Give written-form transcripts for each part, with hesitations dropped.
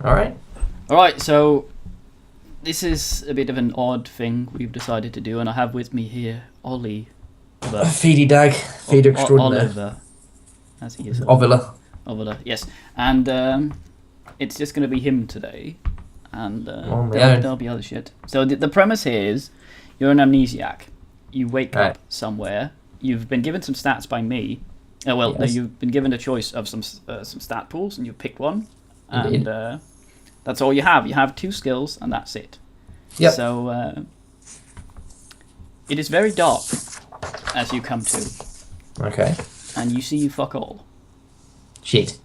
Alright. Alright, so this is a bit of an odd thing we've decided to do, and I have with me here Ollie. Feedy dag. Feed extraordinaire. Oliver, as he is. Ovula. Oliver, yes. And it's just going to be him today, and there'll be other shit. So the premise here is, you're an amnesiac. You wake up somewhere. You've been given some stats by me. No, you've been given a choice of some stat pools, and you've picked one. Indeed. And that's all you have. You have 2 skills, and that's it. Yep. So it is very dark as you come to. Okay. And you see fuck all. Shit.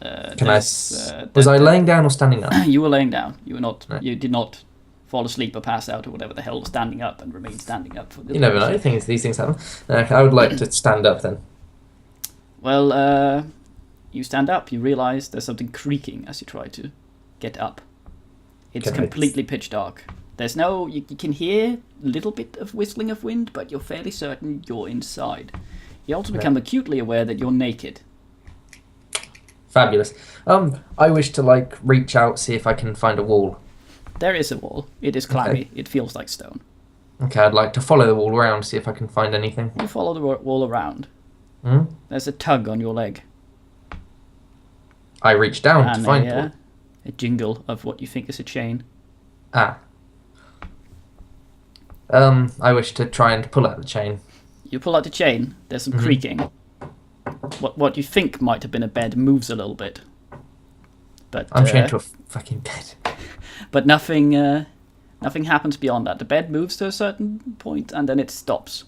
Was I laying down or standing up? You were laying down. You were not. Right. You did not fall asleep or pass out or whatever the hell, standing up and remain standing up. For the you never know. These things happen. I would like to stand up then. Well, you stand up. You realise there's something creaking as you try to get up. It's completely pitch dark. There's no. You can hear a little bit of whistling of wind, but you're fairly certain you're inside. You also become acutely aware that you're naked. Fabulous. I wish to reach out, see if I can find a wall. There is a wall. It is clammy. Okay. It feels like stone. Okay, I'd like to follow the wall around, see if I can find anything. You follow the wall around. There's a tug on your leg. I reach down to find one. A jingle of what you think is a chain. I wish to try and pull out the chain. You pull out the chain. There's some creaking. What you think might have been a bed moves a little bit. But I'm chained to a fucking bed. But nothing happens beyond that. The bed moves to a certain point and then it stops.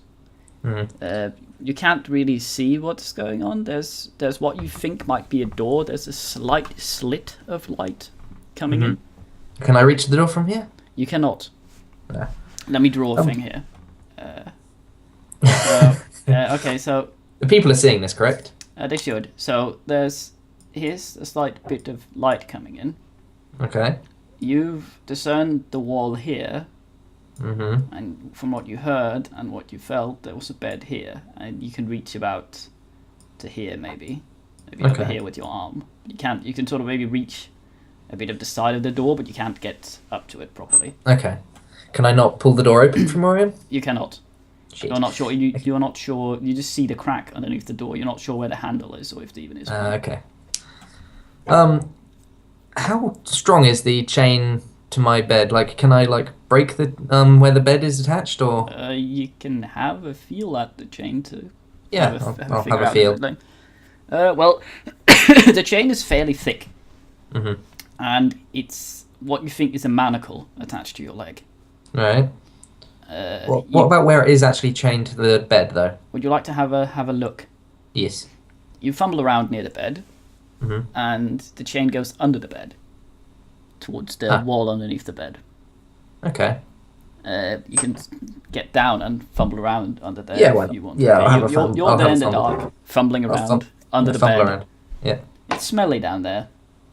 You can't really see what's going on. There's what you think might be a door. There's a slight slit of light coming in. Can I reach the door from here? You cannot. Yeah. Let me draw a thing here. Okay, so the people are seeing this, correct? They should. So here's a slight bit of light coming in. Okay. You've discerned the wall here, and from what you heard and what you felt, there was a bed here, and you can reach about to here, maybe over here with your arm. You can sort of maybe reach a bit of the side of the door, but you can't get up to it properly. Okay. Can I not pull the door open from where I am? You cannot. Shit. You're not sure. You are not sure. You just see the crack underneath the door. You're not sure where the handle is, or if there even is one. Okay. How strong is the chain to my bed? Can I break the where the bed is attached, or? You can have a feel at the chain to. Yeah, I'll have a feel. Well, the chain is fairly thick, and it's what you think is a manacle attached to your leg. Right. What about where it is actually chained to the bed, though? Would you like to have a look? Yes. You fumble around near the bed, and the chain goes under the bed, towards the wall underneath the bed. Okay. You can get down and fumble around under there if you want. Yeah, you're there in the dark, fumbling around under the bed. Around. Yeah. It's smelly down there.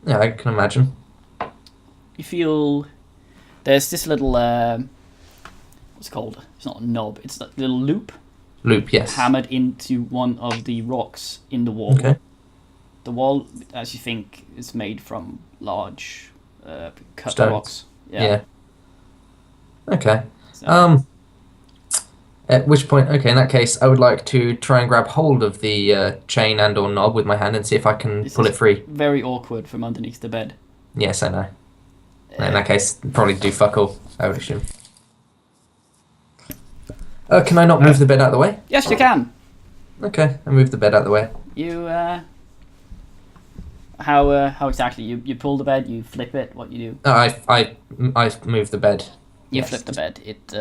Yeah, I can imagine. You feel there's this little what's it called? It's not a knob. It's a little loop. Loop, yes. Hammered into one of the rocks in the wall. Okay. The wall, as you think, is made from large cut stones. Rocks. Yeah. Okay. So, at which point, in that case, I would like to try and grab hold of the chain and/or knob with my hand and see if I can pull it free. Very awkward from underneath the bed. Yes, I know. In that case, probably do fuck all, I would assume. Can I not move the bed out of the way? Yes, you can. Okay, I move the bed out of the way. You how exactly? You pull the bed, you flip it. What you do? I move the bed. You flip the bed. It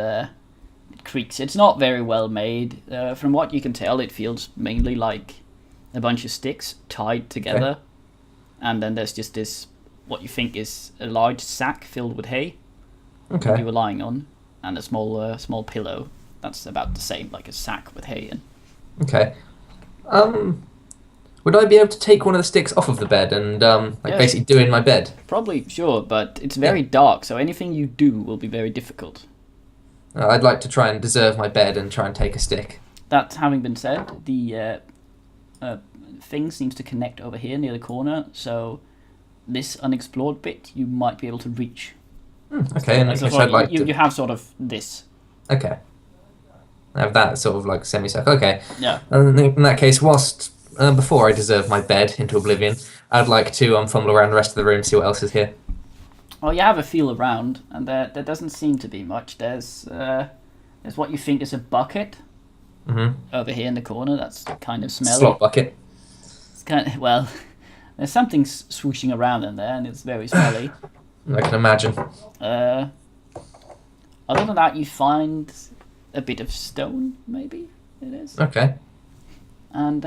creaks. It's not very well made. From what you can tell, it feels mainly like a bunch of sticks tied together, and then there's just this what you think is a large sack filled with hay. Okay. You were lying on, and a small pillow. That's about the same, like a sack with hay in. Okay. Would I be able to take one of the sticks off of the bed and basically do in my bed? Probably, sure, but it's very dark, so anything you do will be very difficult. I'd like to try and deserve my bed and try and take a stick. That having been said, the thing seems to connect over here near the corner, so this unexplored bit, you might be able to reach. Okay, in that case, I'd like to. You have sort of this. Okay. I have that sort of like semicircle. Okay. Yeah. And in that case, whilst before I deserve my bed into oblivion, I'd like to fumble around the rest of the room, see what else is here. Well, you have a feel around, and there doesn't seem to be much. There's what you think is a bucket over here in the corner. That's kind of smelly. Slop bucket. It's kind of, well, there's something swooshing around in there, and it's very smelly. I can imagine. Other than that, you find a bit of stone, maybe it is. Okay. And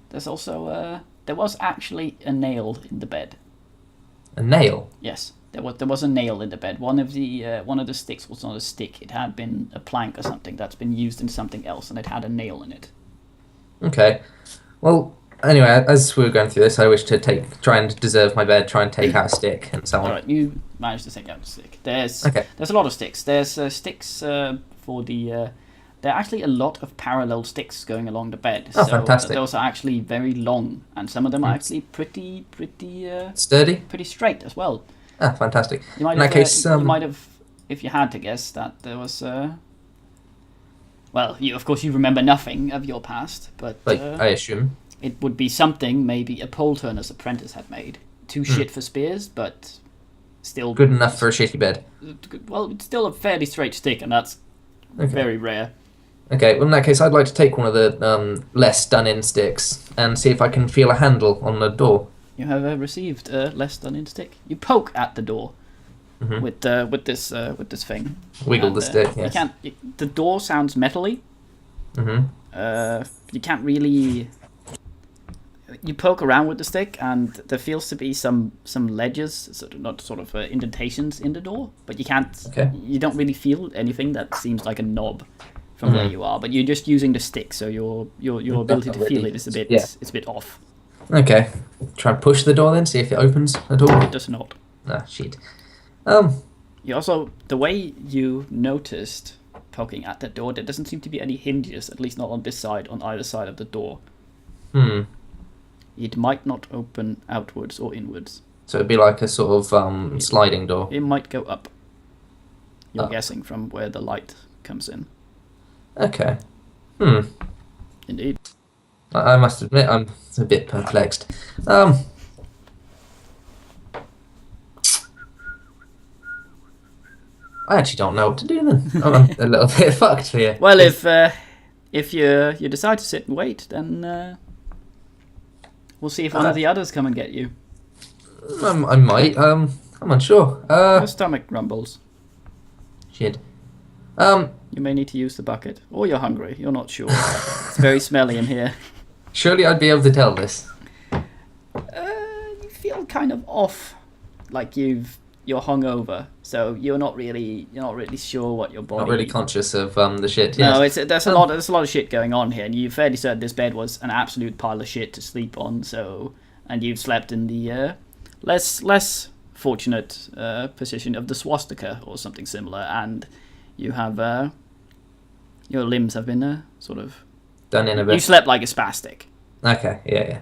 there's also there was actually a nail in the bed. A nail? Yes, there was a nail in the bed. One of the sticks was not a stick. It had been a plank or something that's been used in something else, and it had a nail in it. Okay. Well, anyway, as we were going through this, I wish to try and deserve my bed, try and take out a stick, and so on. All right, you managed to take out a stick. There's a lot of sticks. There's sticks for the. There are actually a lot of parallel sticks going along the bed. Oh, so fantastic! Those are actually very long, and some of them are actually pretty sturdy, pretty straight as well. Ah, fantastic. You might in that case, you might have, if you had to guess, that there was. Well, of course you remember nothing of your past, but I assume it would be something maybe a pole turner's apprentice had made. Too shit for spears, but still good enough for a shitty bed. Well, it's still a fairly straight stick, and that's very rare. Okay, well in that case, I'd like to take one of the less done-in sticks and see if I can feel a handle on the door. You have received a less done-in stick. You poke at the door with this thing. Wiggle the stick. Yes. The door sounds metally. You can't really. You poke around with the stick, and there feels to be some ledges, indentations in the door, but you can't. Okay. You don't really feel anything that seems like a knob from where you are, but you're just using the stick, so your ability to feel it is a bit it's a bit off. Okay. Try and push the door then, see if it opens at all. It does not. Ah, shit. You also, the way you noticed poking at the door, there doesn't seem to be any hinges, at least not on this side, on either side of the door. It might not open outwards or inwards. So it'd be like a sort of sliding door. It might go up. You're guessing from where the light comes in. Okay. Indeed. I must admit, I'm a bit perplexed. I actually don't know what to do then. I'm a little bit fucked here. Well, if you decide to sit and wait, then we'll see if one of the others come and get you. I might. I'm unsure. Your stomach rumbles. Shit. You may need to use the bucket, or you're hungry. You're not sure. It's very smelly in here. Surely I'd be able to tell this. You feel kind of off, like you're hungover, so you're not really sure what your body. Not really conscious of the shit. No, yes. there's a lot of shit going on here, and you're fairly certain this bed was an absolute pile of shit to sleep on. So, and you've slept in the less fortunate position of the swastika or something similar, and you have your limbs have been sort of done in a bit. You slept like a spastic. Okay, yeah.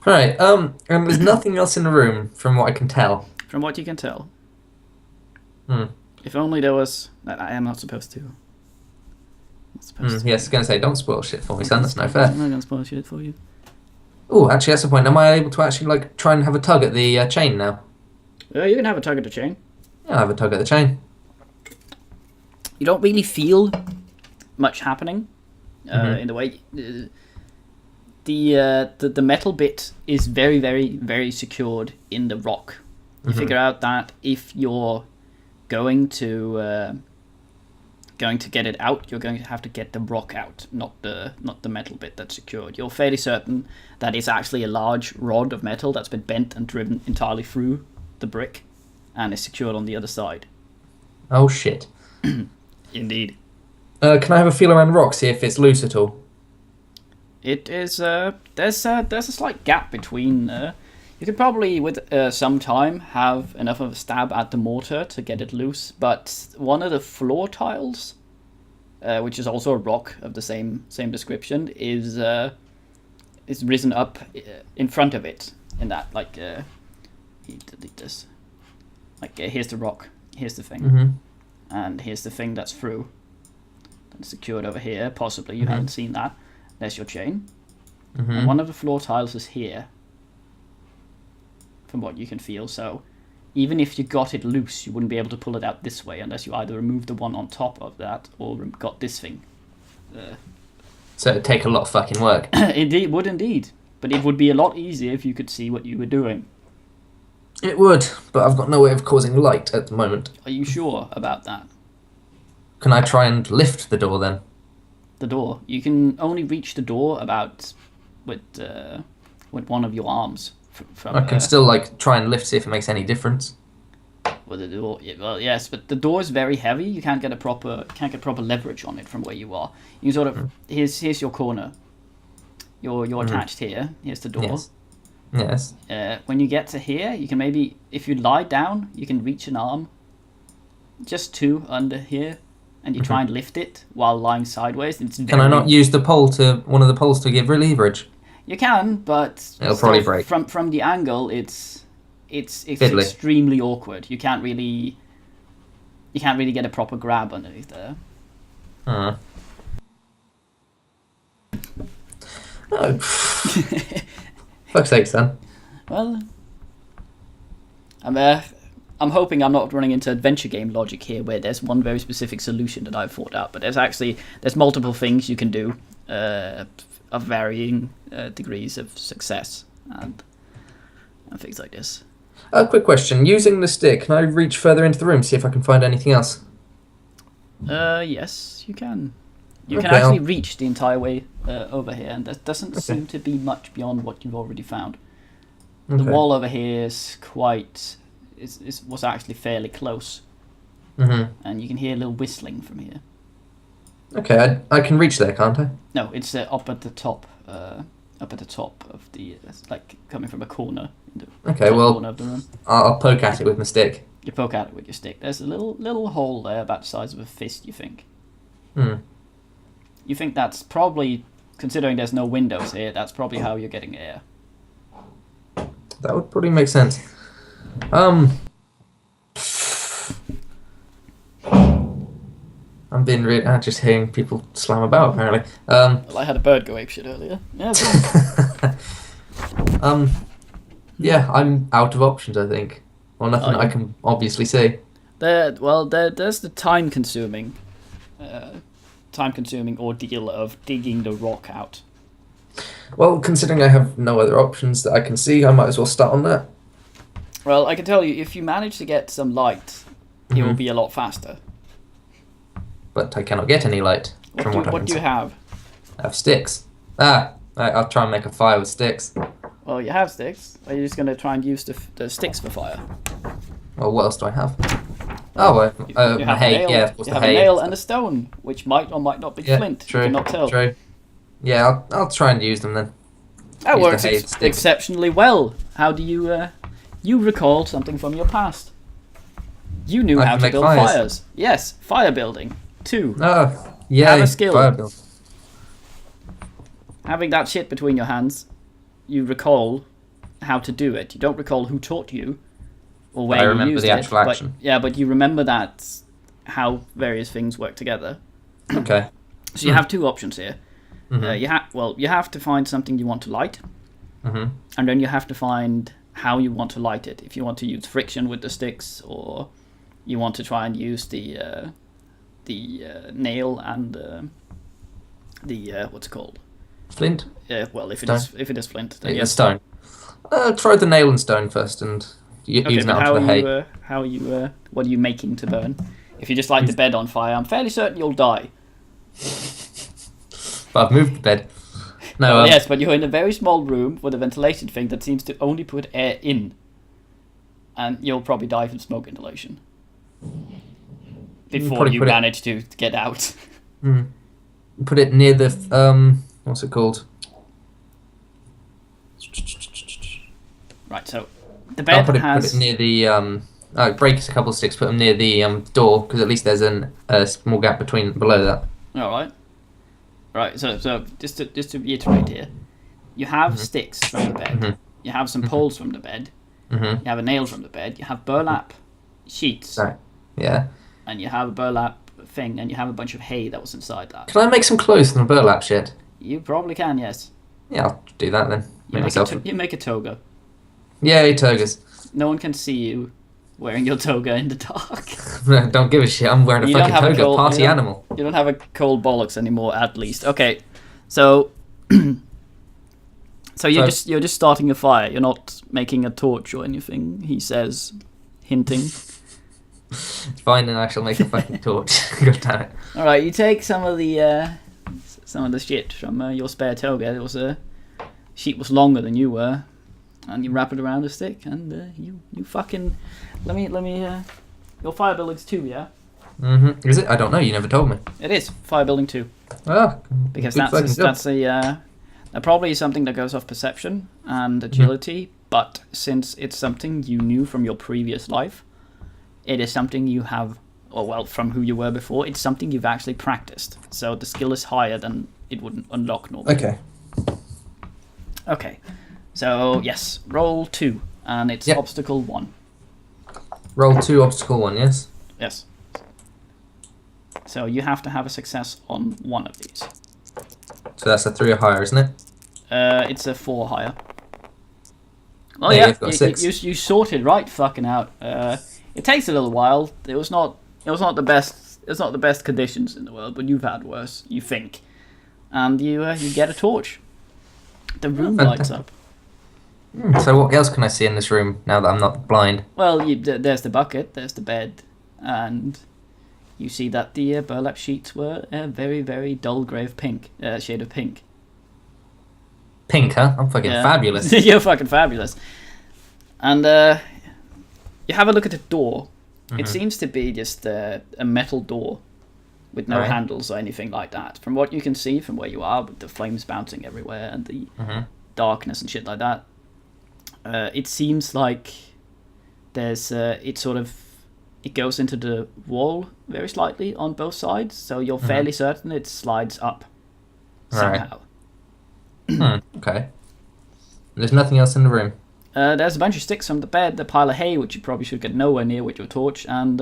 Right, and there's nothing else in the room from what I can tell. From what you can tell. If only there was. I am not supposed to. Yes, I was going to say, don't spoil shit for me, son. That's no fair. I'm not going to spoil shit for you. Oh, actually, that's the point. Am I able to actually try and have a tug at the chain now? You can have a tug at the chain. Yeah, I'll have a tug at the chain. You don't really feel much happening in the way. The metal bit is very, very, very secured in the rock. You figure out that if you're going to get it out, you're going to have to get the rock out, not the metal bit that's secured. You're fairly certain that it's actually a large rod of metal that's been bent and driven entirely through the brick, and is secured on the other side. Oh shit! Indeed. Can I have a feel around the rock, see if it's loose at all? It is. There's a slight gap between. You could probably, with some time, have enough of a stab at the mortar to get it loose. But one of the floor tiles, which is also a rock of the same description, is risen up in front of it, in that delete this. Here's the rock. Here's the thing. Mm-hmm. And here's the thing that's through. That's secured over here. Possibly you haven't seen that. There's your chain. Mm-hmm. And one of the floor tiles is here. From what you can feel. So even if you got it loose, you wouldn't be able to pull it out this way unless you either remove the one on top of that or got this thing. So it'd take a lot of fucking work. It would indeed. But it would be a lot easier if you could see what you were doing. It would, but I've got no way of causing light at the moment. Are you sure about that? Can I try and lift the door then? The door. You can only reach the door about with one of your arms. From I can still like try and lift, see if it makes any difference. With the door, well, yes, but the door is very heavy. You can't get proper leverage on it from where you are. You sort of here's your corner. You're attached here. Here's the door. Yes. When you get to here, you can maybe, if you lie down, you can reach an arm. Just two under here, and you try and lift it while lying sideways. Can I not use one of the poles to give leverage? You can, but it'll probably break. From the angle, it's extremely awkward. You can't really get a proper grab underneath there. Oh. Fuck's sake, son. Well, I'm hoping I'm not running into adventure game logic here, where there's one very specific solution that I've thought out, but there's multiple things you can do of varying degrees of success and things like this. A quick question. Using the stick, can I reach further into the room, see if I can find anything else? Yes, you can. You can actually reach the entire way over here, and there doesn't seem to be much beyond what you've already found. The wall over here is was actually fairly close, and you can hear a little whistling from here. Okay, I can reach there, can't I? No, it's up at the top. Up at the top of the like coming from a corner. Corner of the room. I'll poke at it with my stick. You poke at it with your stick. There's a little hole there about the size of a fist. You think? You think that's probably, considering there's no windows here, that's probably how you're getting air. That would probably make sense. I'm being really just hearing people slam about apparently. Well, I had a bird go apeshit earlier. Yeah. Yeah, I'm out of options. I think, or nothing I can obviously see. There's the time-consuming ordeal of digging the rock out. Well, considering I have no other options that I can see, I might as well start on that. Well, I can tell you, if you manage to get some light, it will be a lot faster. But I cannot get any light from what I can see. What do you have? I have sticks. I'll try and make a fire with sticks. Well, you have sticks. Are you just going to try and use the sticks for fire? Well, what else do I have? Oh, you have hay. A nail, Yeah, of course, you the have hay. a nail and a stone, which might or might not be flint. True, you cannot tell. True. Yeah, I'll try and use them then. That works exceptionally well. How do you... you recalled something from your past. You knew how to build fires. Yes, fire building. 2. Oh, yeah. Have a skill. Fire build. Having that shit between your hands, you recall how to do it. You don't recall who taught you or where you used it. I remember the actual action. But you remember how various things work together. Okay. So you have 2 options here. You have to find something you want to light, and then you have to find how you want to light it. If you want to use friction with the sticks, or you want to try and use the nail and the what's it called? Flint. Yeah. Well, if it is flint, then yes. Stone. Try the nail and stone first, and use that onto the hay. What are you making to burn? If you just light the bed on fire, I'm fairly certain you'll die. But I've moved the bed. No. Yes, but you're in a very small room with a ventilation thing that seems to only put air in, and you'll probably die from smoke inhalation before you manage to get out. Put it near the what's it called? Right, so the bed put it near the break a couple of sticks. Put them near the door, because at least there's a small gap below that. All right. Right, so just to reiterate here, you have sticks from the bed. You have some poles from the bed. You have a nail from the bed. You have burlap sheets. Sorry. Yeah. And you have a burlap thing, and you have a bunch of hay that was inside that. Can I make some clothes from the burlap shit? You probably can, yes. Yeah, I'll do that then. You make a toga. Yay, togas. No one can see you wearing your toga in the dark. Don't give a shit. I'm wearing a fucking toga. Party animal. You don't have a cold bollocks anymore, at least. Okay, so you're just starting a fire. You're not making a torch or anything. He says, hinting. Fine, then I shall make a fucking torch. God damn it. All right, you take some of the shit from your spare toga. It was a sheet was longer than you were, and you wrap it around a stick, and you fucking let me your fire building's 2, yeah. Is it? I don't know. You never told me. It is fire building 2. Oh, because that's a probably something that goes off perception and agility, but since it's something you knew from your previous life, it is something you have, or well, from who you were before, it's something you've actually practiced. So the skill is higher than it would unlock normally. Okay. So, yes, roll 2, and it's obstacle 1. Roll 2, obstacle 1, yes? Yes. So you have to have a success on one of these. So that's a 3 or higher, isn't it? It's a 4 higher. Oh yeah, yeah, you've got 6. You sorted right fucking out. It takes a little while. It was not the best. It's not the best conditions in the world, but you've had worse. You think, and you get a torch. The room lights up. So what else can I see in this room now that I'm not blind? Well, there's the bucket, there's the bed, and you see that the burlap sheets were a very, very dull grey of pink, shade of pink. Pink, huh? I'm fucking fabulous. You're fucking fabulous. And you have a look at the door. It seems to be just a metal door with no handles or anything like that. From what you can see from where you are, with the flames bouncing everywhere and the darkness and shit like that, it seems like there's it goes into the wall very slightly on both sides, so you're fairly certain it slides up somehow. Okay. There's nothing else in the room. There's a bunch of sticks from the bed, the pile of hay, which you probably should get nowhere near with your torch, and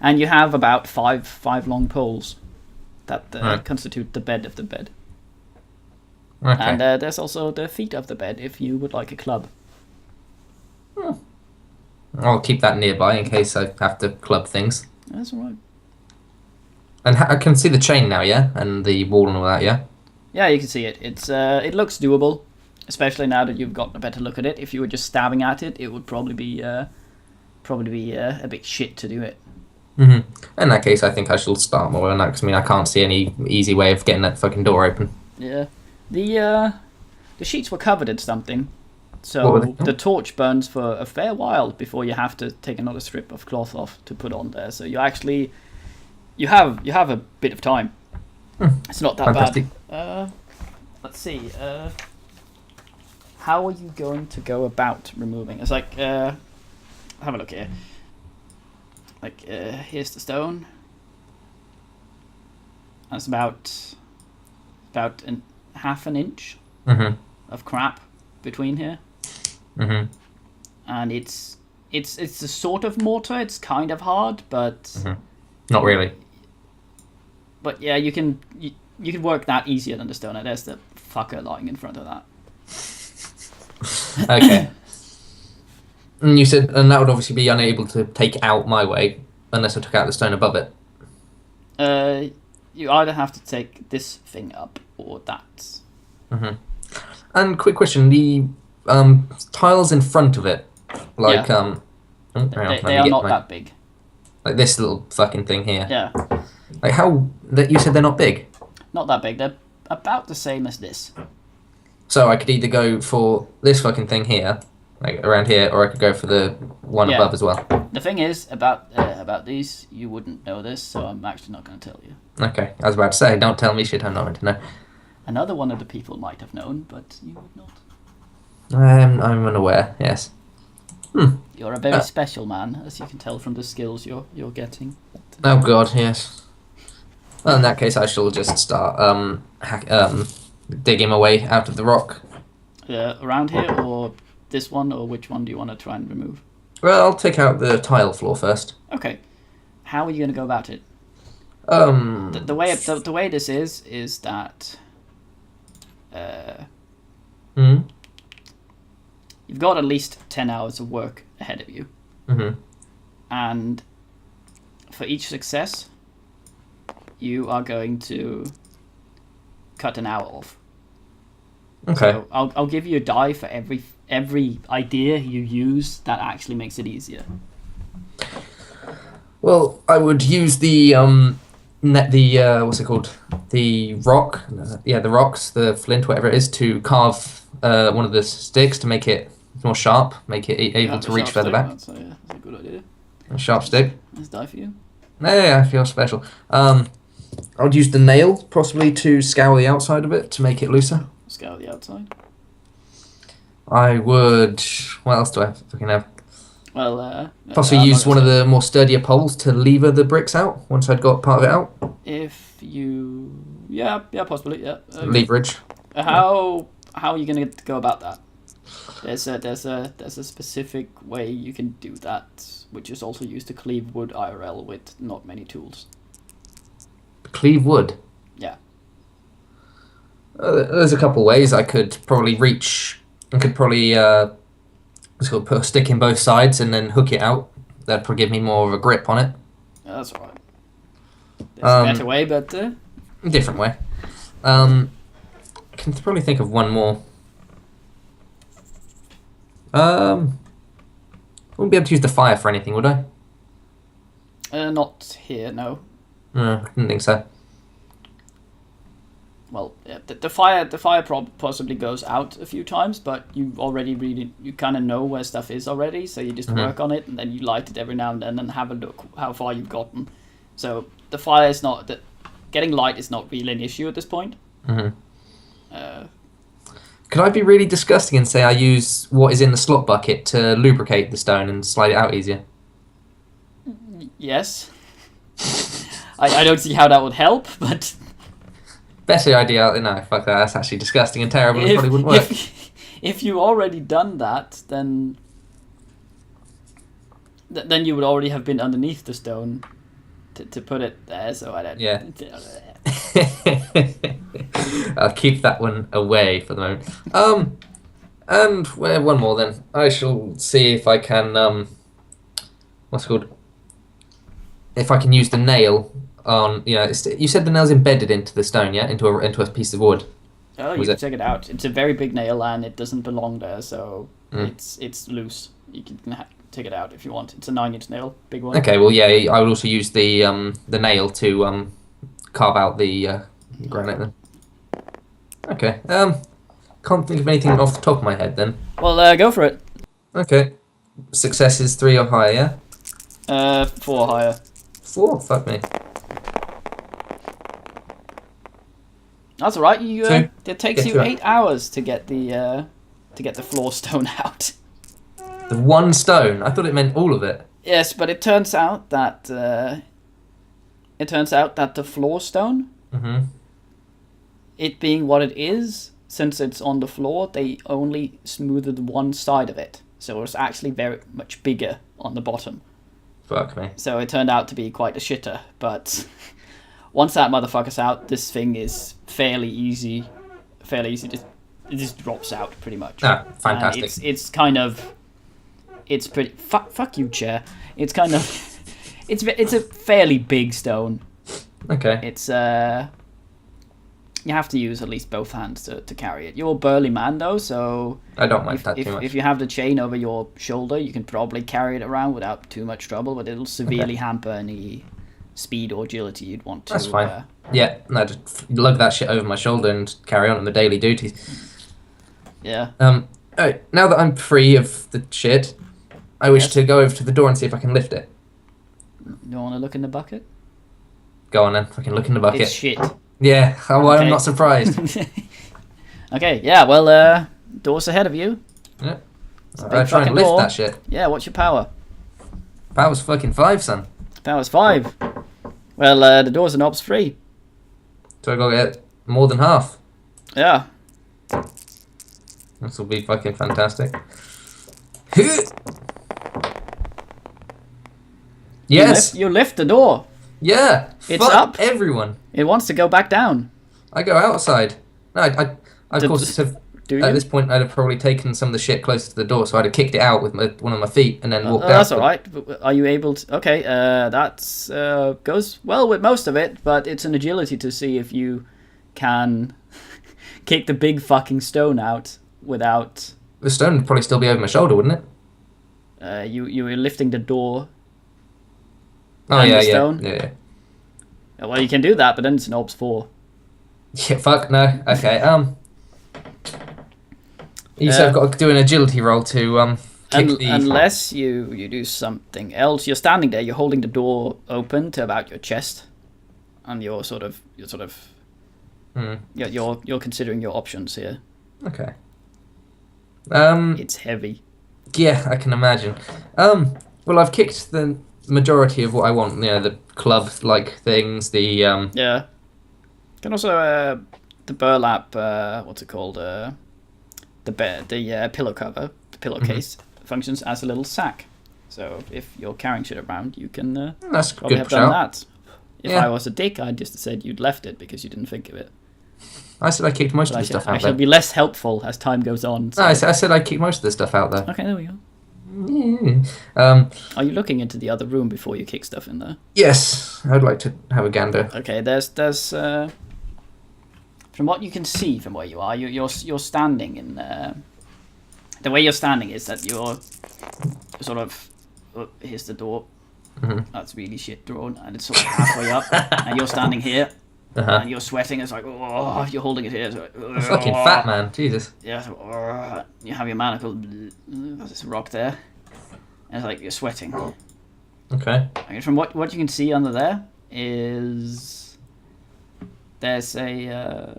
and you have about five long poles that constitute the bed of the bed. Okay. And there's also the feet of the bed if you would like a club. I'll keep that nearby in case I have to club things. That's all right. And I can see the chain now, yeah? And the wall and all that, yeah? Yeah, you can see it. It looks doable, especially now that you've gotten a better look at it. If you were just stabbing at it, it would probably be a bit shit to do it. In that case, I think I shall start more on that, because I can't see any easy way of getting that fucking door open. Yeah. The sheets were covered in something, so the torch burns for a fair while before you have to take another strip of cloth off to put on there. So you have a bit of time. It's not that Fantastic. bad. Let's see. How are you going to go about removing? It's like have a look here. Like here's the stone. That's about half an inch of crap between here. And it's a sort of mortar. It's kind of hard, but not really. But yeah, you can work that easier than the stone. There's the fucker lying in front of that. Okay. And you said, and that would obviously be unable to take out my way unless I took out the stone above it. You either have to take this thing up or that. And quick question: the tiles in front of it, like they are not that big. Like this little fucking thing here. Yeah. Like how that you said they're not big. Not that big. They're about the same as this. So I could either go for this fucking thing here, like around here, or I could go for the one above as well. The thing is about these, you wouldn't know this, so I'm actually not going to tell you. Okay, I was about to say, don't tell me shit I'm not meant to know. Another one of the people might have known, but you would not. I'm unaware. Yes. You're a very special man, as you can tell from the skills you're getting. Oh God, yes. Well, in that case, I shall just start digging my way out of the rock. Around here, or this one, or which one do you want to try and remove? Well, I'll take out the tile floor first. Okay. How are you going to go about it? Um. The way this is that Hmm. you've got at least 10 hours of work ahead of you, and for each success, you are going to cut an hour off. Okay. So I'll give you a die for every idea you use that actually makes it easier. Well, I would use the what's it called? The rock. Yeah, the rocks, the flint, whatever it is, to carve one of the sticks to make it more sharp, make it able to reach further back. That's a good idea. A sharp stick. Let's die for you. Yeah, I feel special. I would use the nail possibly to scour the outside of it to make it looser. Scour the outside. I would. What else do I fucking have? Well, possibly use one of the more sturdier poles to lever the bricks out once I'd got part of it out. If you, yeah, possibly, yeah. Leverage. How are you gonna go about that? There's a specific way you can do that, which is also used to cleave wood IRL with not many tools. Cleave wood. Yeah. There's a couple ways I could probably reach. I could probably put a stick in both sides and then hook it out. That'd probably give me more of a grip on it. Yeah, that's alright. There's a better way, but different way. I can probably think of one more. Wouldn't be able to use the fire for anything, would I? Not here, no. No, I didn't think so. Well, yeah, the fire possibly goes out a few times, but you kind of know where stuff is already, so you just work on it, and then you light it every now and then, and have a look how far you've gotten. So the fire is not getting light is not really an issue at this point. Could I be really disgusting and say I use what is in the slot bucket to lubricate the stone and slide it out easier? Yes. I don't see how that would help, but... Better idea. No, fuck that. That's actually disgusting and terrible. It probably wouldn't work. If you already done that, then you would already have been underneath the stone to put it there. So I don't. Yeah. I'll keep that one away for the moment. And one more then. I shall see if I can. What's it called? If I can use the nail. You said the nail's embedded into the stone, yeah, into a piece of wood. Oh, you can check it out. It's a very big nail, and it doesn't belong there, so it's loose. You can take it out if you want. It's a 9-inch nail, big one. Okay, well, yeah, I would also use the nail to carve out the granite then. Okay. Can't think of anything off the top of my head then. Well, go for it. Okay. Success is 3 or higher, yeah? 4 higher. 4? Fuck me. That's alright. It takes you 8 hours to get the floor stone out. The one stone? I thought it meant all of it. Yes, but it turns out that the floor stone, it being what it is, since it's on the floor, they only smoothed one side of it, so it was actually very much bigger on the bottom. Fuck me. So it turned out to be quite a shitter, but once that motherfucker's out, this thing is fairly easy. It just drops out pretty much. Ah, fantastic. And it's kind of, it's pretty. Fuck you, chair. It's kind of, it's a fairly big stone. Okay. It's you have to use at least both hands to carry it. You're a burly man though, so I don't mind that too much. If you have the chain over your shoulder, you can probably carry it around without too much trouble, but it'll severely hamper any speed or agility you'd want to. That's fine. Yeah, no, just lug that shit over my shoulder and carry on with my daily duties. Yeah. Alright, now that I'm free of the shit, I wish to go over to the door and see if I can lift it. You want to look in the bucket? Go on then, fucking look in the bucket. It's shit. Yeah, well, I'm not surprised. Okay, yeah, well, door's ahead of you. Yeah. I'll try and lift that shit. Yeah, what's your power? Power's fucking 5, son. Power's 5. Well, the doors and knob's free. So I gotta get more than half. Yeah. This will be fucking fantastic. Yes. You lift the door. Yeah. It's Fuck up. everyone. It wants to go back down. I go outside. No, I of course have. At this point, I'd have probably taken some of the shit closer to the door, so I'd have kicked it out with one of my feet and then walked out. That's all right. Are you able to? Okay, that's goes well with most of it, but it's an agility to see if you can kick the big fucking stone out without. The stone would probably still be over my shoulder, wouldn't it? You were lifting the door. Oh and yeah, the stone. Yeah. Well, you can do that, but then it's an Obs 4. Yeah, fuck no. Okay. You said I've got to do an agility roll to kick the. Unless you do something else. You're standing there. You're holding the door open to about your chest, and you're considering your options here. Okay. It's heavy. Yeah, I can imagine. Well, I've kicked the majority of what I want. You know, the club-like things. The Yeah. Can also the burlap. What's it called? The pillow cover, the pillowcase, functions as a little sack. So if you're carrying shit around, you can that's probably good have done shout. that. If I was a dick, I'd just said you'd left it because you didn't think of it. I said I kicked most of the stuff out I shall be less helpful as time goes on. So. No, I said I kicked most of the stuff out there. Okay, there we go. Yeah. Are you looking into the other room before you kick stuff in there? Yes, I'd like to have a gander. Okay, there's from what you can see from where you are, you're standing in. The way you're standing is that you're sort of. Oh, here's the door. Mm-hmm. That's really shit drawn, and it's sort of halfway up, and you're standing here, and you're sweating. It's like, oh, you're holding it here. It's like, I'm fucking fat man, Jesus. Yeah, so, you have your manacle. There's this rock there, and it's like you're sweating. Okay. Okay, from what you can see under there is. There's a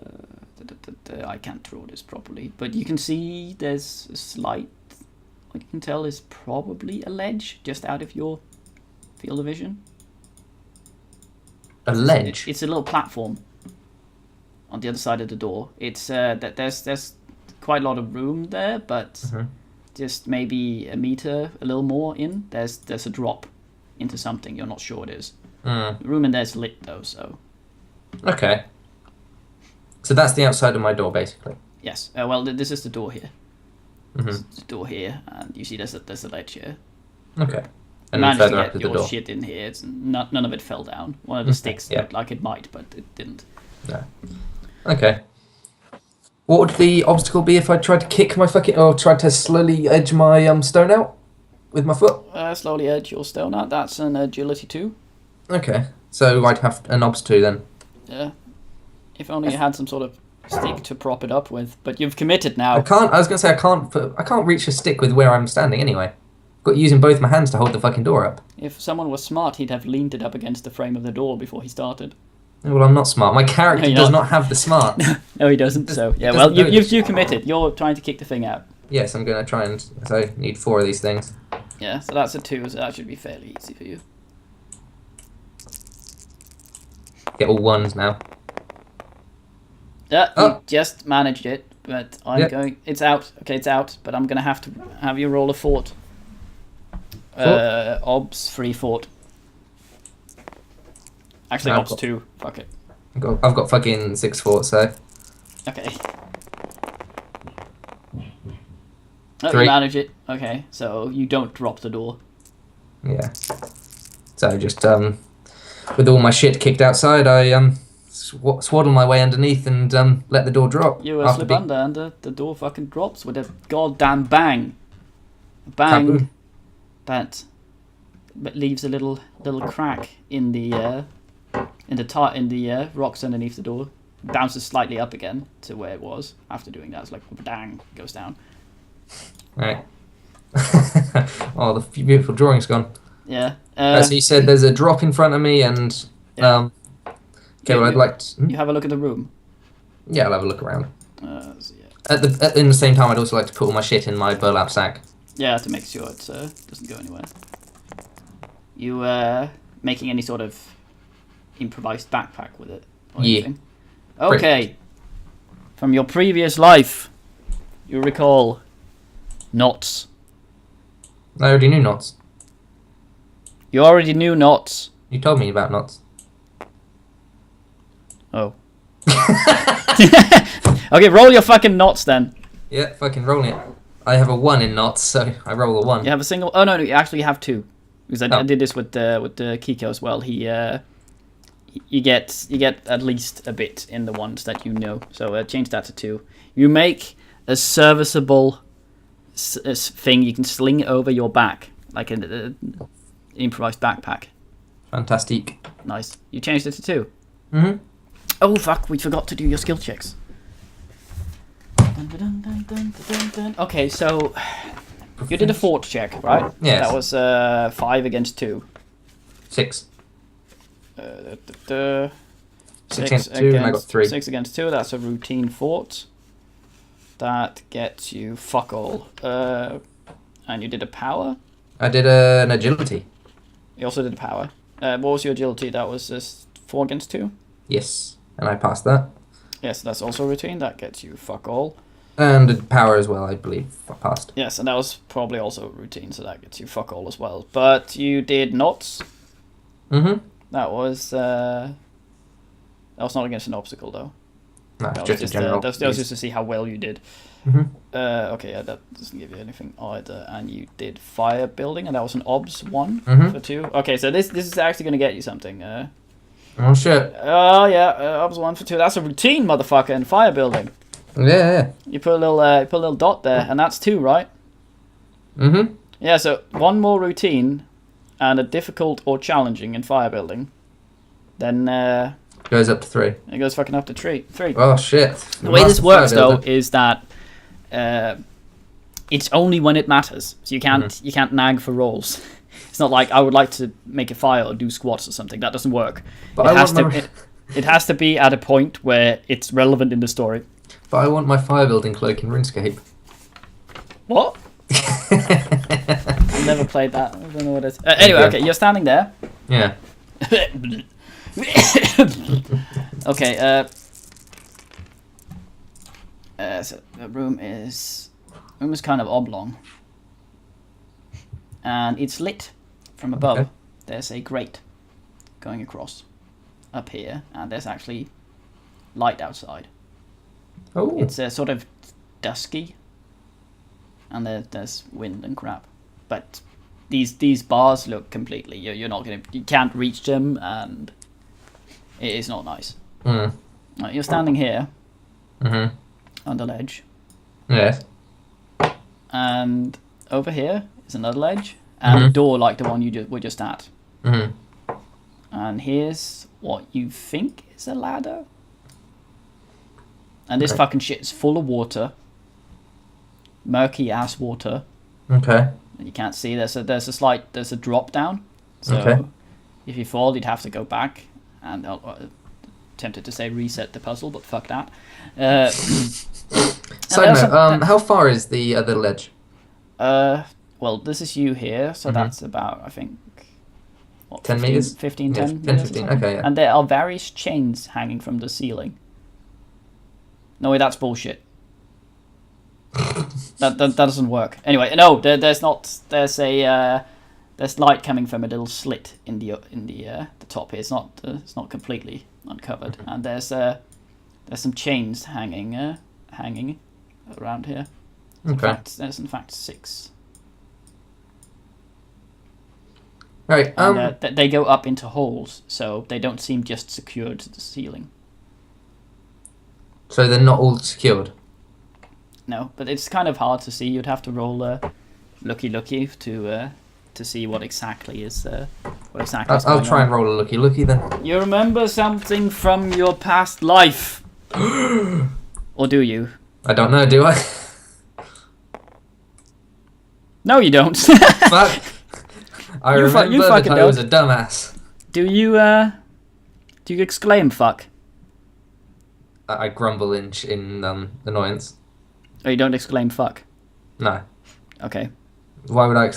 I can't draw this properly, but you can see there's a slight. What you can tell is probably a ledge just out of your field of vision. A ledge. It's a little platform on the other side of the door. It's that there's quite a lot of room there, but just maybe a meter, a little more in. There's a drop into something you're not sure it is. The room in there's lit though, so. Okay. So that's the outside of my door, basically. Yes. Well, this is the door here. Mm-hmm. This is the door here, and you see there's a ledge here. Okay. And managed to get your shit in here. It's none of it fell down. One of the sticks looked like it might, but it didn't. No. Okay. What would the obstacle be if I tried to kick my tried to slowly edge my stone out with my foot? Slowly edge your stone out. That's an agility 2. Okay. So I'd have an obs 2 then. Yeah. If only you had some sort of stick to prop it up with, but you've committed now. I was gonna say I can't reach a stick with where I'm standing anyway. I've got using both my hands to hold the fucking door up. If someone was smart, he'd have leaned it up against the frame of the door before he started. Well, I'm not smart. My character does not have the smart. No, he doesn't. So yeah, well, you committed. You're trying to kick the thing out. Yes, I'm gonna try and. So I need 4 of these things. Yeah, so that's a 2. So that should be fairly easy for you. Get all 1s now. Yeah, you just managed it, but I'm going. It's out. Okay, it's out. But I'm gonna have to have you roll a fort. Obs 3 fort. Actually, No, Obs 2. Fuck it. I've got fucking 6 forts, so. Okay. Oh, 3. you manage it. Okay, so you don't drop the door. Yeah. So just with all my shit kicked outside, I swaddle my way underneath and let the door drop. You slip under and the door fucking drops with a goddamn bang. Bang. Kaboom. But leaves a little crack in the rocks underneath the door. Bounces slightly up again to where it was after doing that. It's like dang, goes down. Right. Oh, the beautiful drawing's gone. Yeah. So you said there's a drop in front of me and okay, well, I'd like to... You have a look at the room. Yeah, I'll have a look around. So yeah. In the same time, I'd also like to put all my shit in my burlap sack. Yeah, to make sure it doesn't go anywhere. You making any sort of improvised backpack with it? Or anything? Okay. From your previous life, You recall knots. I already knew knots. You already knew knots. You told me about knots. Oh. Okay, roll your fucking knots then. Yeah, fucking rolling it. I have a 1 in knots, so I roll a 1. You have a single. Oh no, you actually have 2. Because I Oh. did this with the Kiko as well. You get at least a bit in the ones that you know. So change that to 2. You make a serviceable thing you can sling over your back, like an improvised backpack. Fantastic. Nice. You changed it to 2. Mm-hmm. Oh fuck, we forgot to do your skill checks. Dun, dun, dun, dun, dun, dun. Okay, so you did a fort check, right? Yes. That was 5 against 2. 6. 6 against 2, and I got 3. 6 against 2, that's a routine fort. That gets you fuck all. And you did a power? I did an agility. You also did a power. What was your agility? That was 4 against 2? Yes, and I passed that. Yes, that's also routine. That gets you fuck all. And a power as well, I believe. I passed. Yes, and that was probably also routine, so that gets you fuck all as well. But you did knots. Mm-hmm. That was not against an obstacle though. No, That was just just a general. that was just to see how well you did. Mm-hmm. Okay, yeah, that doesn't give you anything either. And you did fire building, and that was an obs 1 Mhm. for 2. Okay, so this is actually going to get you something. Oh shit. Oh yeah, obs 1 for 2. That's a routine, motherfucker, in fire building. Yeah. You put a little dot there, and that's 2, right? Mm-hmm. Yeah, so 1 more routine, and a difficult or challenging in fire building. Then Goes up to 3. it goes fucking up to 3. Oh shit. The way this works though is that it's only when it matters. So you can't nag for rolls. It's not like I would like to make a fire or do squats or something. That doesn't work. But It has to be at a point where it's relevant in the story. But I want my fire building cloak in RuneScape. What? I've never played that. I don't know what it is. Anyway, okay, you're standing there. Yeah. Okay, so the room is kind of oblong, and it's lit from above. Okay. There's a grate going across up here, and there's actually light outside. Oh. It's sort of dusky, and there's wind and crap. But these bars look completely. You can't reach them, and it is not nice. Mm. You're standing here Mm-hmm. on the ledge, Yes. and over here is another ledge and a door like the one you were just at. Mm-hmm. And here's what you think is a ladder. And this Okay. fucking shit is full of water, murky ass water. Okay. And you can't see. There's a drop down. So Okay. if you fall, you'd have to go back. And tempted to say reset the puzzle, but fuck that. Side note, how far is the other ledge? Well, this is you here, so that's about, I think, what, 10 meters? 15, Yeah, 10 10, meters or 15, something? okay, yeah. And there are various chains hanging from the ceiling. No, wait, that's bullshit. that doesn't work. Anyway, no, there's not. There's light coming from a little slit in the top here. It's not completely uncovered, and there's some chains hanging around here. Okay. There's in fact 6. Right. And they go up into holes, so they don't seem just secured to the ceiling. So they're not all secured. No, but it's kind of hard to see. You'd have to roll looky to see what exactly is I'll try and roll a looky then. You remember something from your past life, or do you? I don't know, do I? No, you don't. Fuck. I You remember that fucking I was a don't. dumbass. Do you exclaim fuck? I grumble in annoyance. Or you don't exclaim fuck? No. Okay. Why would I?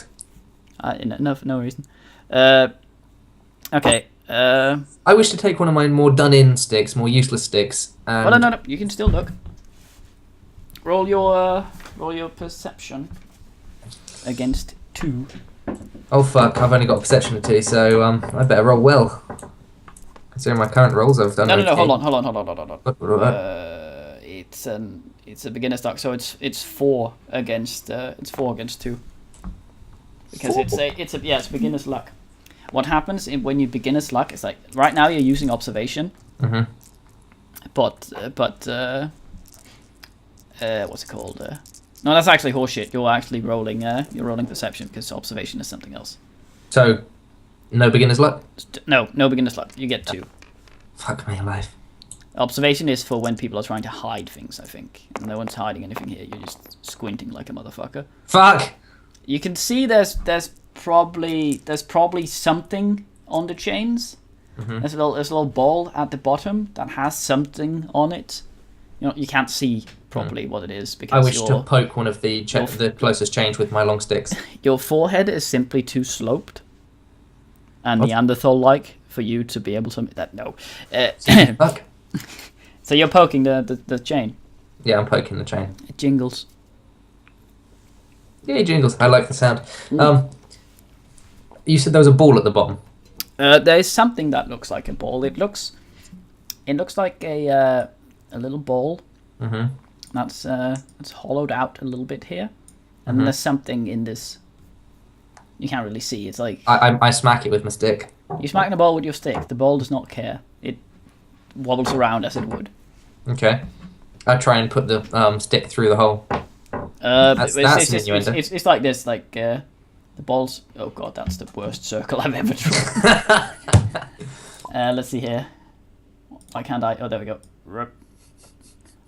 No reason. Okay. I wish to take one of my more done-in sticks, more useless sticks, and Well, no. You can still look. Roll your perception against 2. Oh fuck! I've only got a perception of 2, so I better roll well. Considering my current rolls, I've done. No, okay. hold on. It's a beginner's luck, so it's 4 against 2. Because it's beginner's luck. What happens when you beginner's luck is like right now you're using observation. Mm-hmm. But what's it called? No, that's actually horseshit. You're actually rolling perception because observation is something else. So, no beginner's luck? No beginner's luck. You get 2. Fuck me alive. Observation is for when people are trying to hide things, I think. And no one's hiding anything here. You're just squinting like a motherfucker. Fuck! You can see there's probably something on the chains. Mm-hmm. There's a little ball at the bottom that has something on it. You can't see properly what it is because I wish to poke one of the closest chains with my long sticks. Your forehead is simply too sloped and Neanderthal-like for you to be able to... No. Fuck. So you're poking the chain? Yeah, I'm poking the chain. It jingles. Yeah, it jingles. I like the sound. You said there was a ball at the bottom. There is something that looks like a ball. It looks like a little ball. Mm-hmm. That's hollowed out a little bit here, and there's something in this. You can't really see. It's like I smack it with my stick. You smack the ball with your stick. The ball does not care. It wobbles around as it would. Okay. I try and put the stick through the hole. That's it's like this. Like the balls. Oh god, that's the worst circle I've ever drawn. Let's see here. Why can't I? Oh, there we go.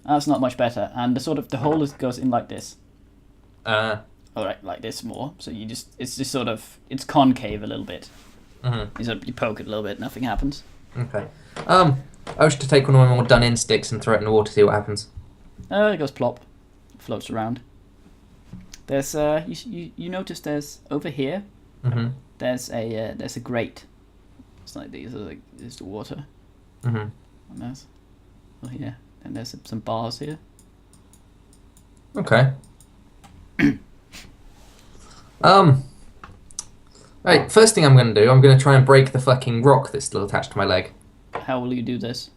That's not much better. And the hole goes in like this. All right, like this more. So it's concave a little bit. Mm-hmm. You poke it a little bit, nothing happens. Okay. I wish to take one of my more done-in sticks and throw it in the water to see what happens. It goes plop, floats around. There's you notice there's over here. Mm-hmm. There's a grate. It's like these are like is the water. Mm-hmm. And there's yeah, and there's some bars here. Okay. Right, first thing I'm going to do, I'm going to try and break the fucking rock that's still attached to my leg. How will you do this?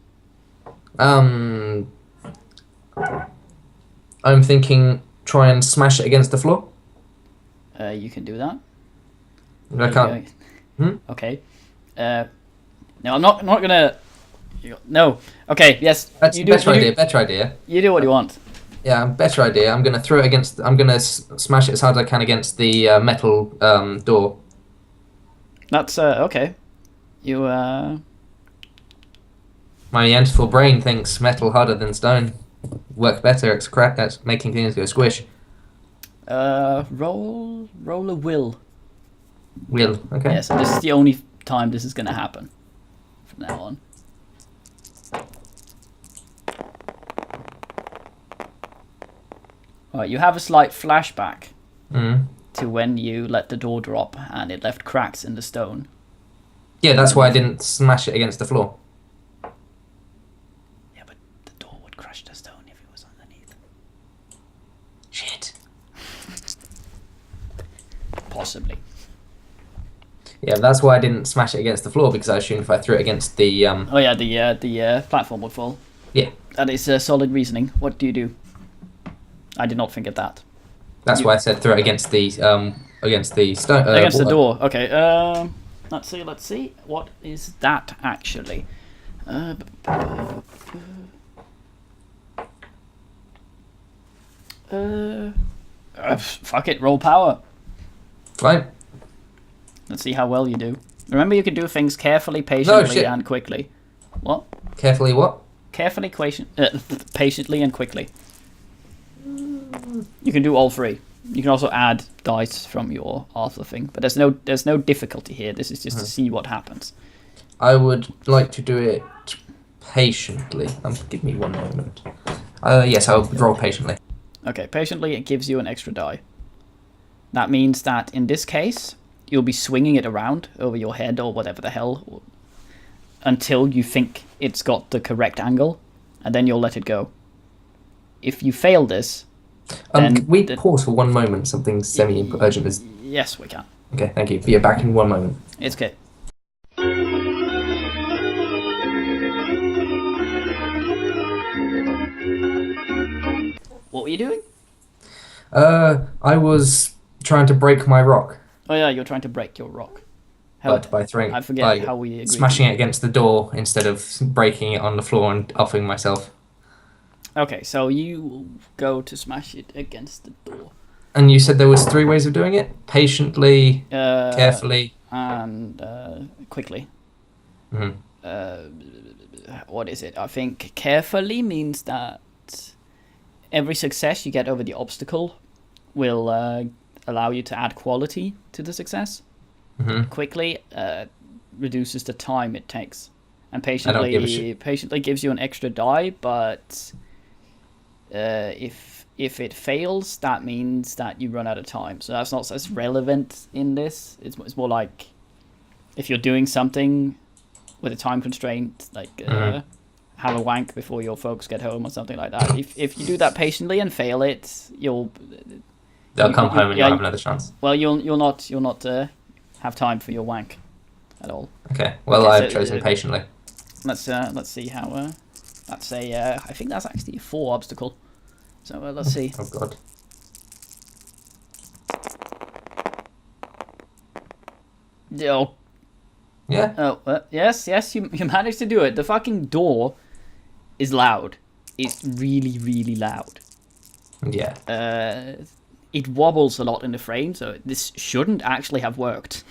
I'm thinking try and smash it against the floor. You can do that. I can't. Okay. No, I'm not gonna. No. Okay. Yes. That's better idea. You do what you want. Yeah, better idea. I'm gonna throw it against. I'm gonna smash it as hard as I can against the metal door. That's okay. You My Neanderthal brain thinks metal harder than stone. Work better. It's crap. That's making things go squish. Roll a will. Will. Okay. Yeah. So this is the only time this is gonna happen. From now on. Alright, you have a slight flashback to when you let the door drop and it left cracks in the stone. Yeah, that's why I didn't smash it against the floor. Yeah, but the door would crush the stone if it was underneath. Shit. Possibly. Yeah, that's why I didn't smash it against the floor, because I assumed if I threw it against the Oh yeah, the platform would fall. Yeah. That is solid reasoning. What do you do? I did not think of that. That's why I said throw it against the stone. Against the door. Okay. Let's see. What is that actually? Fuck it. Roll power. Fine. Let's see how well you do. Remember, you can do things carefully, patiently, and quickly. What? Carefully what? Carefully, patiently, and quickly. You can do all three. You can also add dice from your Arthur thing, but there's no difficulty here. This is just to see what happens. I would like to do it patiently. Give me one moment. Yes, I'll roll patiently. Okay, patiently, it gives you an extra die. That means that in this case, you'll be swinging it around over your head or whatever the hell until you think it's got the correct angle, and then you'll let it go. if you fail this, can we pause for one moment? Something semi-urgent is... Yes, we can. Okay, thank you. Be back in 1 moment. It's okay. What were you doing? I was trying to break my rock. Oh yeah, you're trying to break your rock. But by throwing... I forget how we agreed. Smashing it against the door instead of breaking it on the floor and offing myself. Okay, so you go to smash it against the door. And you said there was 3 ways of doing it? Patiently, carefully... And quickly. What is it? I think carefully means that every success you get over the obstacle will allow you to add quality to the success. Quickly reduces the time it takes. And patiently gives you an extra die, but if it fails, that means that you run out of time. So that's not as relevant in this. It's more like if you're doing something with a time constraint, like have a wank before your folks get home or something like that. If you do that patiently and fail it, they'll come home and you'll have another chance. Well, you'll not have time for your wank at all. Okay. Well, I've chosen patiently. Let's see how. That's I think that's actually a 4 obstacle. So let's see. Oh god. Oh. Yeah. Oh yes, you managed to do it. The fucking door is loud. It's really, really loud. Yeah. It wobbles a lot in the frame, so this shouldn't actually have worked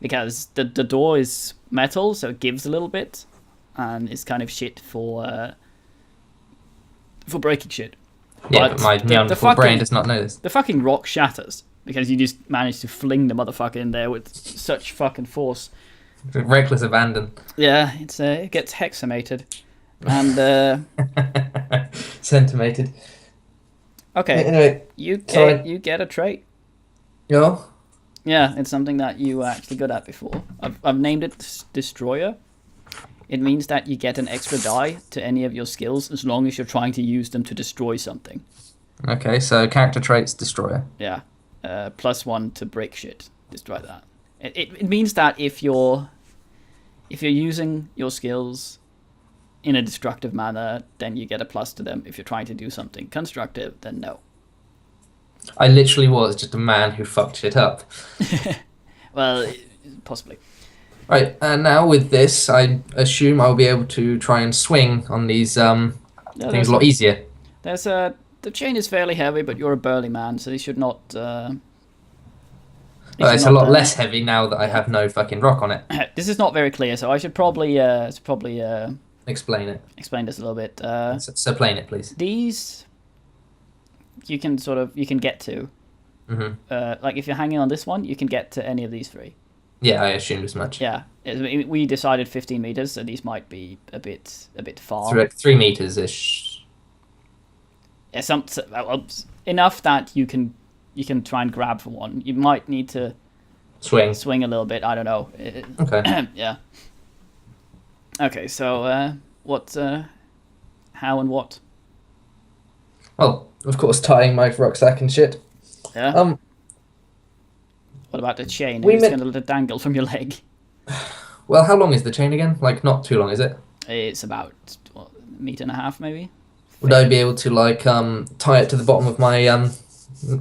because the door is metal, so it gives a little bit, and it's kind of shit for breaking shit. Yeah, but my Neanderthal brain does not know this. The fucking rock shatters because you just managed to fling the motherfucker in there with such fucking force. Reckless abandon. Yeah, it gets hexamated. And centimated. Okay. Anyway, you get a trait. Yeah. Yeah, it's something that you were actually good at before. I've named it Destroyer. It means that you get an extra die to any of your skills as long as you're trying to use them to destroy something. Okay, so character traits Destroyer. Yeah, +1 to break shit. Destroy that. It means that if you're using your skills in a destructive manner, then you get a plus to them. If you're trying to do something constructive, then no. I literally was just a man who fucked shit up. Well, possibly. Right, and now with this, I assume I'll be able to try and swing on these things a lot easier. The chain is fairly heavy, but you're a burly man, so they should not... it's a lot less heavy now that I have no fucking rock on it. This is not very clear, so I should probably explain it. Explain this a little bit. So plane it, please. These you can get to. Like if you're hanging on this one, you can get to any of these 3. Yeah, I assumed as much. Yeah, we decided 15 meters, so these might be a bit far. 3 meters ish. Yeah, enough that you can try and grab for one. You might need to swing a little bit. I don't know. Okay. Yeah. Okay, so what? How and what? Well, of course, tying my rucksack and shit. Yeah. What about the chain? It's going to let it dangle from your leg. Well, how long is the chain again? Like, not too long, is it? It's about a meter and a half, maybe. Would I be able to like tie it to the bottom of my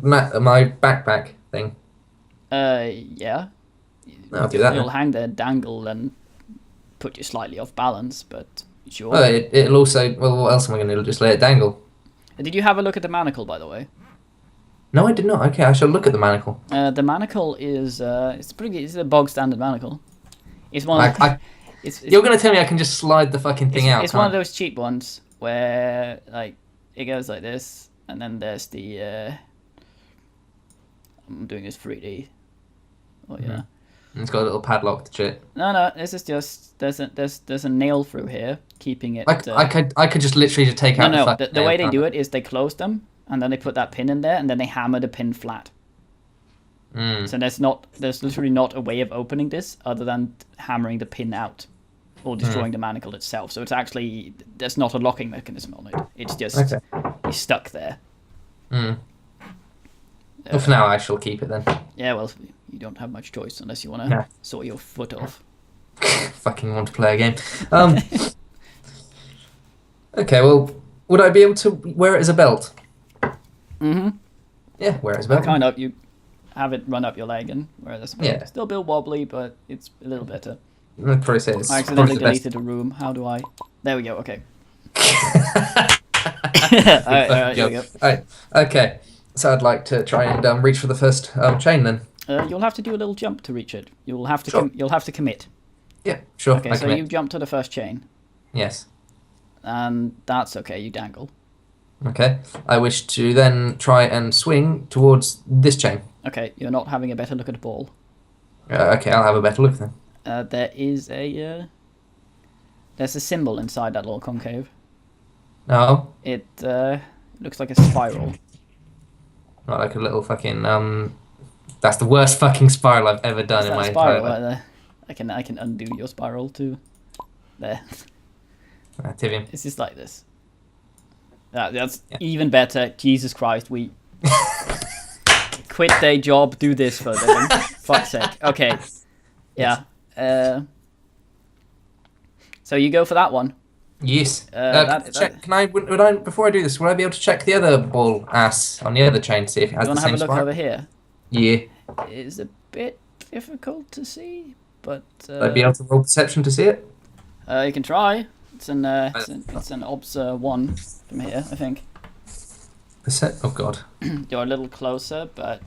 my backpack thing? Yeah. I'll do that. It'll hang there, dangle, and put you slightly off balance, but sure. Well, it'll also. Well, what else am I going to do? Just let it dangle. Did you have a look at the manacle, by the way? No, I did not. Okay, I shall look at the manacle. The manacle is it's pretty good. It's a bog standard manacle. It's one. You're going to tell me I can just slide the fucking thing out? It's one of those cheap ones where like it goes like this, and then there's the. I'm doing this 3D. Oh yeah. And it's got a little padlock to it. No. This is just there's a nail through here keeping it. I could just literally just take out. No. The way they do it is they close them and then they put that pin in there and then they hammer the pin flat. So there's literally not a way of opening this other than hammering the pin out or destroying the manacle itself. So it's actually there's not a locking mechanism on it. It's just you stuck there. Hmm. Well, for now, I shall keep it then. Yeah, well, you don't have much choice unless you want to No. saw your foot off. Fucking want to play a game. Okay, well, would I be able to wear it as a belt? Mm-hmm. Yeah, wear it as a belt. Kind of. You have it run up your leg and wear it as a belt. Yeah. Still a bit wobbly, but it's a little better. I'd probably say it's I probably accidentally the best. deleted a room. How do I? There we go. Okay. Good Alright, here we job. go. Alright, okay. So I'd like to try and reach for the first chain then. You'll have to do a little jump to reach it. You'll have to. Sure. You'll have to commit. Yeah, sure. Okay, I so commit. you jump to the first chain, Yes. and that's okay. You dangle. Okay. I wish to then try and swing towards this chain. Okay, you're not having a better look at the ball. Okay, I'll have a better look then. There is a. There's a symbol inside that little concave. No, It looks like a spiral. not like a little fucking That's the worst fucking spiral I've ever done Is in that my a spiral entire right life. there? I can undo your spiral too. There. Tivium. It's just like this. That's even better. Jesus Christ, we quit day job, do this for a living. Fuck's sake. Okay. Yeah. So you go for that one. Yes. That- Can I? Would I? Before I do this, would I be able to check the other ball ass on the other chain, see if it has You the want to have same a look spiral? over here? Yeah. It's a bit difficult to see, but Would I be able to roll perception to see it? you can try. It's an obs 1 from here, I think. Oh god. You're a little closer, but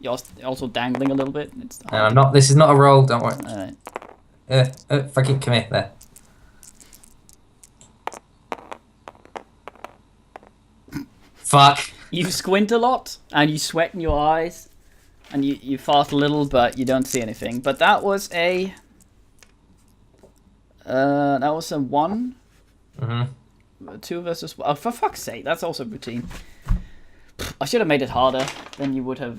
you're also dangling a little bit. It's No, I'm not. This is not a roll. Don't worry. Alright. Fucking come here. There. Fuck. You squint a lot, and you sweat in your eyes, and you fart a little, but you don't see anything. But that was a 1, Mm-hmm. 2 versus 1. Oh, for fuck's sake, that's also routine. I should have made it harder, then you would have...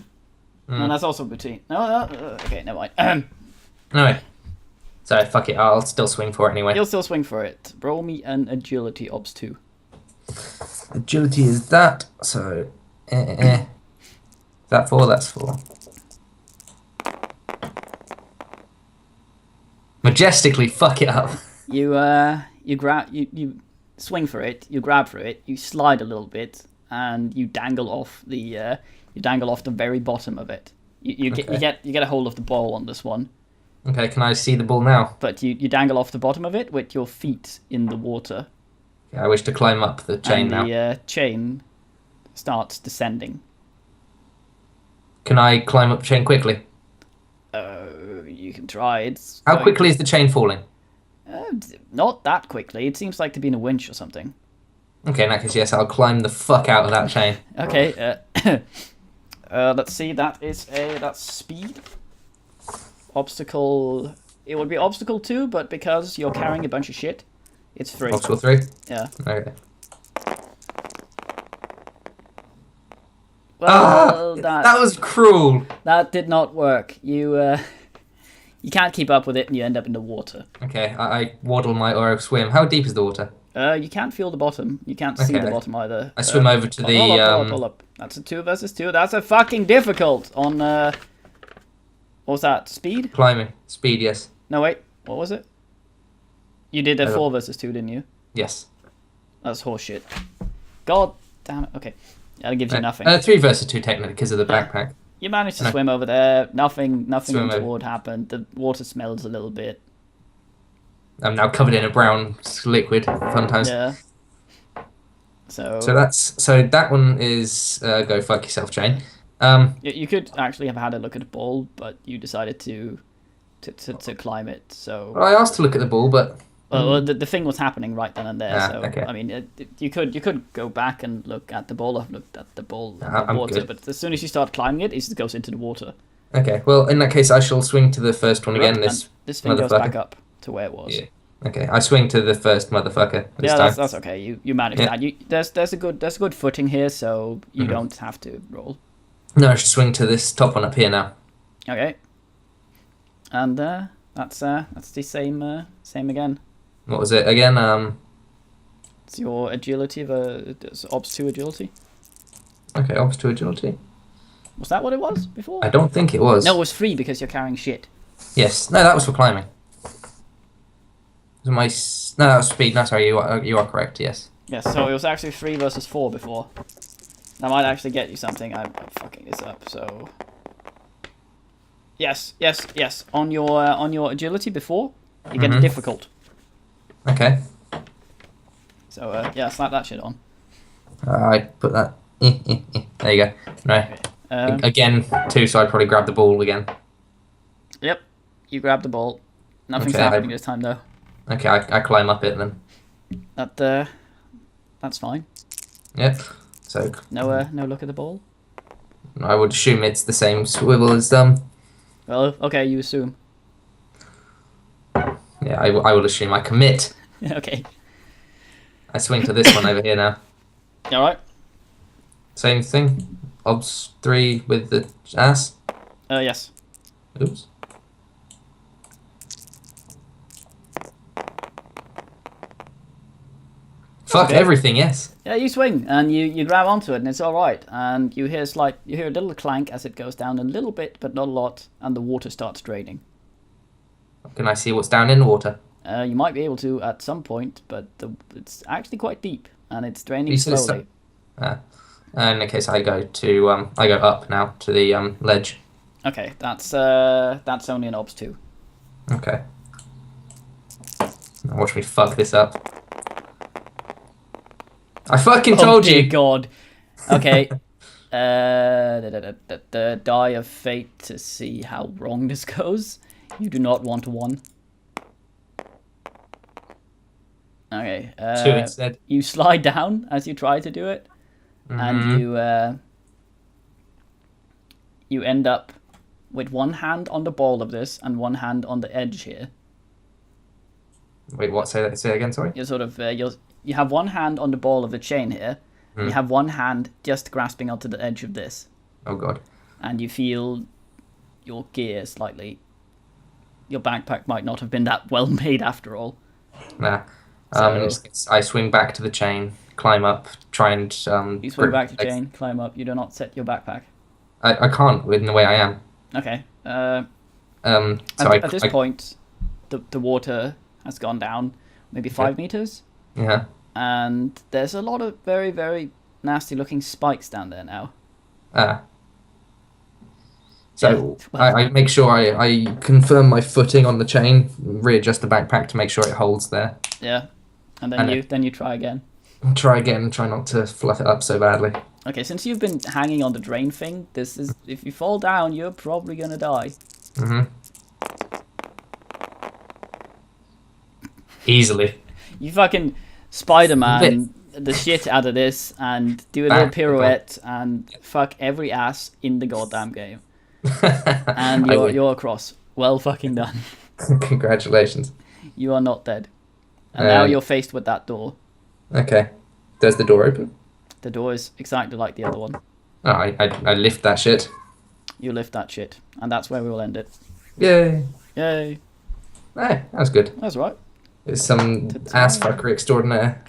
No, that's also routine. No, okay, never mind. No. Sorry, fuck it. I'll still swing for it anyway. You'll still swing for it. Roll me an agility obs 2. Agility is that, so... Is that 4? That's 4. Majestically fuck it up. You swing for it, you grab for it, you slide a little bit, and you dangle off the very bottom of it. You get a hold of the ball on this one. Okay, can I see the ball now? But you dangle off the bottom of it with your feet in the water. I wish to climb up the chain now. And the chain starts descending. Can I climb up the chain quickly? You can try. It's How going- quickly is the chain falling? Not that quickly. It seems like to be in a winch or something. Okay, in that case, yes, I'll climb the fuck out of that chain. Okay. Let's see. That's speed. Obstacle. It would be obstacle 2, but because you're carrying a bunch of shit, it's 3. Obstacle 3? Yeah. Okay. Well, that was cruel. that did not work. You can't keep up with it, and you end up in the water. Okay, I waddle my or swim. How deep is the water? You can't feel the bottom. You can't see Okay. the bottom either. I swim over to the... Hold up. That's a 2 versus 2. That's a fucking difficult on... what was that? Speed? Climbing. Speed, yes. No, wait. What was it? You did a 4 versus 2, didn't you? Yes. That's horseshit. God damn it. Okay. That gives you nothing. 3 versus 2 technically because of the backpack. You managed to swim over there. Nothing Swim over. untoward happened. The water smells a little bit. I'm now covered in a brown liquid. Fun times. Yeah. So that one is go fuck yourself, chain. you could actually have had a look at the ball, but you decided to climb it. So Well, I asked to look at the ball, but well, the thing was happening right then and there. Ah, So okay. I mean, you could go back and look at the ball. I've looked at the ball in the I'm water, good. but as soon as you start climbing it, just goes into the water. okay. Well, in that case, I shall swing to the first one again. And this thing goes motherfucker. back up to where it was. Yeah. Okay, I swing to the first motherfucker this Yeah, time. that's okay. You managed that. There's a good footing here, so you don't have to roll. No, I should swing to this top one up here now. Okay. And that's the same again. What was it again? It's your agility, it's Ops 2 agility. Okay, Ops 2 agility. Was that what it was before? I don't think it was. No, it was 3 because you're carrying shit. Yes. No, that was for climbing. No, that was speed. No, sorry, you are correct. Yes. Yes, so it was actually 3 versus 4 before. That might actually get you something. I'm fucking this up. So. Yes. On your agility before, you get difficult. Okay. So yeah, slap that shit on. I put that. There you go. Right. Okay. Again, 2, so I'd probably grab the ball again. Yep. You grab the ball. Nothing's Okay, happening this time though. Okay, I climb up it then. That's fine. Yep. So. No look at the ball. I would assume it's the same swivel as Well, okay, you assume. Yeah, I will assume. I commit. Okay. I swing to this one over here now. All right. Same thing. Obs 3 with the ass. Yes. Oops. Fuck okay. Everything, yes. Yeah, you swing and you grab onto it and it's all right. And you hear a little clank as it goes down a little bit, but not a lot, and the water starts draining. Can I see what's down in the water? You might be able to at some point, but it's actually quite deep and it's draining slowly. In that case, I go up now to the ledge. Okay, that's only an Ops 2. Okay. Now watch me fuck this up. I fucking told you. Oh dear God. Okay. The die of fate to see how wrong this goes. You do not want 1. Okay. 2 instead. You slide down as you try to do it, and you end up with 1 hand on the ball of this and 1 hand on the edge here. Wait, what? Say that again. Sorry. You're sort of you have 1 hand on the ball of the chain here. And you have 1 hand just grasping onto the edge of this. Oh God. And you feel your gear slightly. Your backpack might not have been that well made after all. Nah. I swing back to the chain, climb up, try and You swing back to the chain, climb up. You do not set your backpack. I can't in the way I am. Okay. At this point, the water has gone down maybe 5 meters. Yeah. And there's a lot of very, very nasty looking spikes down there now. So yeah, well, I make sure I confirm my footing on the chain, readjust the backpack to make sure it holds there. Yeah. And then you try again. Try again, try not to fluff it up so badly. Okay, since you've been hanging on the drain thing, this is if you fall down, you're probably gonna die. Easily. You fucking Spider-Man the shit out of this and do a little pirouette and fuck every ass in the goddamn game. And you're across. Well fucking done. Congratulations. You are not dead. And now you're faced with that door. Okay. Does the door open? The door is exactly like the other one. Oh, I lift that shit. You lift that shit. And that's where we will end it. Yay. Yay. Hey, that was good. That's right. It's some ass fuckery extraordinaire.